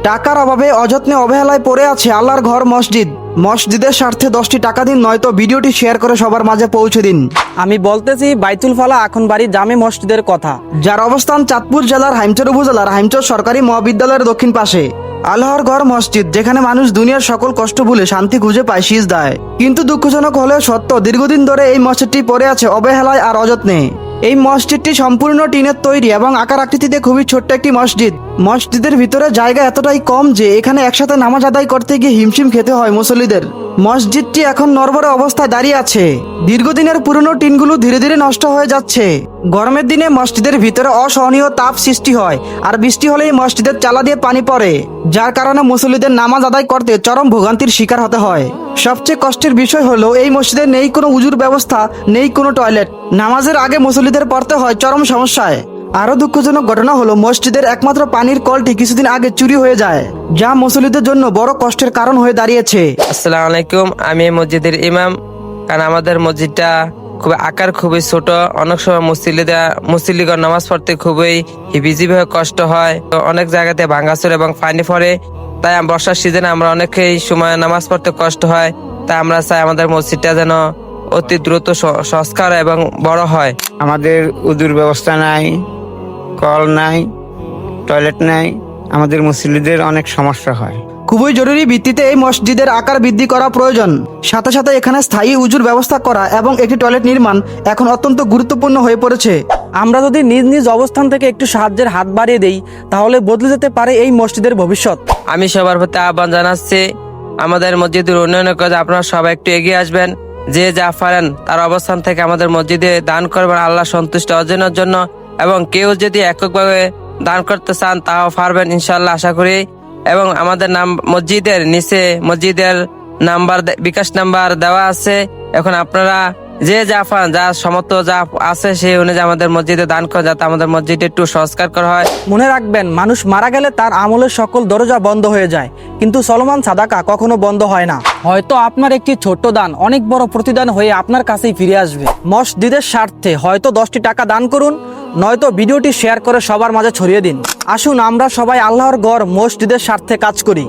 টাকার অভাবে অযত্নে অবহেলায় পড়ে আছে আল্লাহর ঘর মসজিদ। মসজিদের স্বার্থে 10টি টাকা দিন, নয়তো ভিডিওটি শেয়ার করে সবার মাঝে পৌঁছে দিন। আমি বলতেছি বাইতুল ফালা আখনবাড়ি জামে মসজিদের কথা, যার অবস্থান চাঁদপুর জেলার হাইমচর উপজেলার হাইমচর সরকারি মহাবিদ্যালয়ের দক্ষিণ পাশে। আল্লাহর ঘর মসজিদ, যেখানে মানুষ দুনিয়ার সকল কষ্ট ভুলে শান্তি খুঁজে পায় সিজদায়। কিন্তু দুঃখজনক হলেও সত্য, দীর্ঘদিন ধরে এই মসজিদটি পড়ে আছে অবহেলায় আর অযত্নে। এই মসজিদটি সম্পূর্ণ টিনের তৈরি এবং আকার আকৃতিতে খুবই ছোট্ট একটি মসজিদ। মসজিদের ভিতরে জায়গা এতটাই কম যে এখানে একসাথে নামাজ আদায় করতে গিয়ে হিমশিম খেতে হয় মুসল্লিদের। মসজিদটি এখন নড়বড়ে অবস্থায় দাঁড়িয়ে আছে। দীর্ঘদিনের পুরনো টিনগুলো ধীরে ধীরে নষ্ট হয়ে যাচ্ছে। গরমের দিনে মসজিদের ভিতরে অসহনীয় তাপ সৃষ্টি হয়, আর বৃষ্টি হলেই মসজিদের চালা দিয়ে পানি পড়ে, যার কারণে মুসল্লিদের নামাজ আদায় করতে চরম ভোগান্তির শিকার হতে হয়। সবচেয়ে কষ্টের বিষয় হলো এই মসজিদে নেই কোনো উজুর ব্যবস্থা, নেই কোনো টয়লেট। নামাজের আগে মুসল্লিদের পড়তে হয় চরম সমস্যায়। আরো দুঃখজনক ঘটনা হলো মসজিদের একমাত্র পানির কলটি কিছুদিন আগে চুরি হয়ে যায়, যা মুসল্লিদের জন্য বড় কষ্টের কারণ হয়ে দাঁড়িয়েছে। আসসালামু আলাইকুম, আমি এই মসজিদের ইমাম। কারণ আমাদের মসজিদটা আকার খুবই ছোট, অনেক সময় মুসল্লিগণ নামাজ পড়তে খুবই হিবিজিবি কষ্ট হয়। তো অনেক জায়গাতে ভাঙাচোর এবং পানি পড়ে, তাই বর্ষার সিজনে আমরা অনেকেই সময় নামাজ পড়তে কষ্ট হয়। তাই আমরা চাই আমাদের মসজিদটা যেন অতি দ্রুত সংস্কার এবং বড় হয়। আমাদের উজুর ব্যবস্থা নাই, কল নাই, টয়লেট নাই, আমাদের মুসল্লিদের অনেক সমস্যা হয়। খুবই জরুরি ভিত্তিতে এই মসজিদের আকার বৃদ্ধি করা প্রয়োজন। সাথে সাথে এখানে স্থায়ী উজুর ব্যবস্থা করা এবং একটি টয়লেট নির্মাণ এখন অত্যন্ত গুরুত্বপূর্ণ হয়ে পড়েছে। আমরা যদি নিজ নিজ অবস্থান থেকে একটু সাহায্যের হাত বাড়িয়ে দেই, তাহলে বদলে যেতে পারে এই মসজিদের ভবিষ্যৎ। আমি সবার প্রতি আহ্বান জানাচ্ছি, আমাদের মসজিদের উন্নয়নের কাজে আপনারা সবাই একটু এগিয়ে আসবেন। যে যা পারেন তার অবস্থান থেকে আমাদের মসজিদে দান করবেন আল্লাহ সন্তুষ্ট অর্জনের জন্য। এবং কেউ যদি এককভাবে দান করতে চান তাও পারবেন ইনশাল্লাহ, আশা করি। এবং আমাদের মসজিদের নিচে মসজিদের নাম্বার, বিকাশ নাম্বার দেওয়া আছে। এখন আপনারা যে যা পান, যা সমর্থ যা আছে সেই অনুযায়ী আমাদের মসজিদে দান করে, যাতে আমাদের মসজিদে একটু সংস্কার করা হয়। মনে রাখবেন, মানুষ মারা গেলে তার আমলের সকল দরজা বন্ধ হয়ে যায়, কিন্তু চলমান সাদাকা কখনো বন্ধ হয় না। হয়তো আপনার একটি ছোট্ট দান অনেক বড় প্রতিদান হয়ে আপনার কাছেই ফিরে আসবে। মসজিদের স্বার্থে হয়তো 10টি টাকা দান করুন, নয়তো ভিডিওটি শেয়ার করে সবার মাঝে ছড়িয়ে দিন। আসুন আমরা সবাই আল্লাহর ঘর মসজিদের স্বার্থে কাজ করি।